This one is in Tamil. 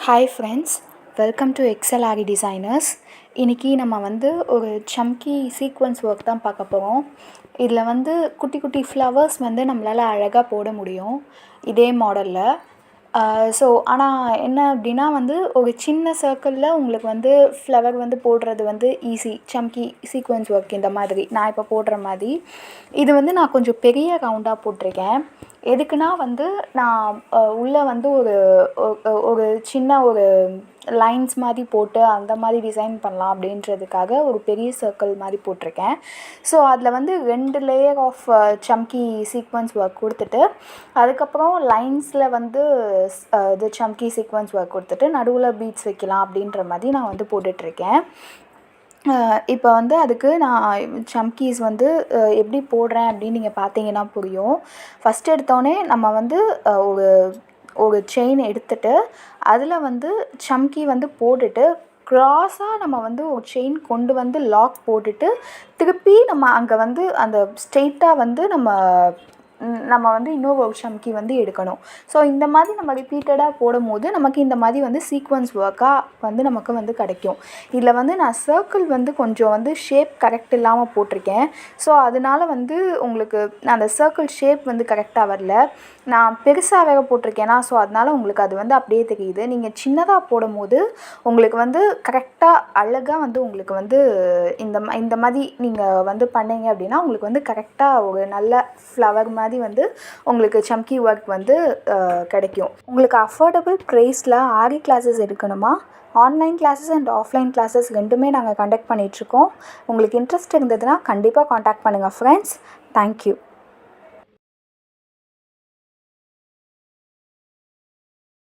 Hi friends, welcome to Excel Aari designers. இன்றைக்கி நம்ம வந்து ஒரு சம்கி சீக்வன்ஸ் ஒர்க் தான் பார்க்க போகிறோம். இதில் வந்து குட்டி குட்டி ஃப்ளவர்ஸ் வந்து நம்மளால் அழகாக போட முடியும் இதே மாடலில். ஆனால் என்ன அப்படின்னா வந்து ஒரு சின்ன சர்க்கிளில் உங்களுக்கு வந்து ஃப்ளவர் வந்து போடுறது வந்து ஈஸி. சம்கி சீக்வன்ஸ் ஒர்க் இந்த மாதிரி நான் இப்போ போடுற மாதிரி இது வந்து நான் கொஞ்சம் பெரிய ரவுண்டாக போட்டிருக்கேன். எதுக்குன்னா வந்து நான் உள்ளே வந்து ஒரு சின்ன ஒரு லைன்ஸ் மாதிரி போட்டு அந்த மாதிரி டிசைன் பண்ணலாம் அப்படின்றதுக்காக ஒரு பெரிய சர்க்கிள் மாதிரி போட்டிருக்கேன். ஸோ அதில் வந்து 2 லேயர் ஆஃப் சம்கி சீக்வன்ஸ் ஒர்க் கொடுத்துட்டு அதுக்கப்புறம் லைன்ஸில் வந்து இது சம்கி சீக்வன்ஸ் ஒர்க் கொடுத்துட்டு நடுவில் பீட்ஸ் வைக்கலாம் அப்படின்ற மாதிரி நான் வந்து போட்டுட்ருக்கேன். இப்போ வந்து அதுக்கு நான் சம்கீஸ் வந்து எப்படி போடுறேன் அப்படின்னு நீங்கள் பார்த்தீங்கன்னா புரியும். ஃபஸ்ட்டு எடுத்தோடனே நம்ம வந்து ஒரு செயின் எடுத்துகிட்டு அதில் வந்து சம்கி வந்து போட்டுட்டு க்ராஸாக நம்ம வந்து ஒரு செயின் கொண்டு வந்து லாக் போட்டுட்டு திருப்பி நம்ம அங்கே வந்து அந்த ஸ்ட்ரெயிட்டாக வந்து நம்ம வந்து இன்னொரு ஒரு சம்கி வந்து எடுக்கணும். ஸோ இந்த மாதிரி நம்ம ரிப்பீட்டடாக போடும்போது நமக்கு இந்த மாதிரி வந்து சீக்வன்ஸ் ஒர்க்காக வந்து நமக்கு வந்து கிடைக்கும். இதில் வந்து நான் சர்க்கிள் வந்து கொஞ்சம் வந்து ஷேப் கரெக்ட் இல்லாமல் போட்டிருக்கேன். ஸோ அதனால் வந்து உங்களுக்கு அந்த சர்க்கிள் ஷேப் வந்து கரெக்டாக வரல. நான் பெருசாக வேக போட்டிருக்கேனா, ஸோ அதனால் உங்களுக்கு அது வந்து அப்படியே தெரியுது. நீங்கள் சின்னதாக போடும்போது உங்களுக்கு வந்து கரெக்டாக அழகாக வந்து உங்களுக்கு வந்து இந்த மாதிரி நீங்கள் வந்து பண்ணீங்க அப்படின்னா உங்களுக்கு வந்து கரெக்டாக ஒரு நல்ல ஃப்ளவர் மாதிரி வந்து உங்களுக்கு சம்கி ஒர்க் வந்து கிடைக்கும். உங்களுக்கு அஃபோர்டபுள் ப்ரைஸில் ஆரி கிளாஸஸ் எடுக்கணுமா? Online classes and offline classes ரெண்டுமே நாங்கள் கண்டக்ட் பண்ணிகிட்ருக்கோம். உங்களுக்கு இன்ட்ரெஸ்ட் இருந்ததுன்னா கண்டிப்பாக காண்டாக்ட் பண்ணுங்கள் ஃப்ரெண்ட்ஸ். தேங்க்யூ.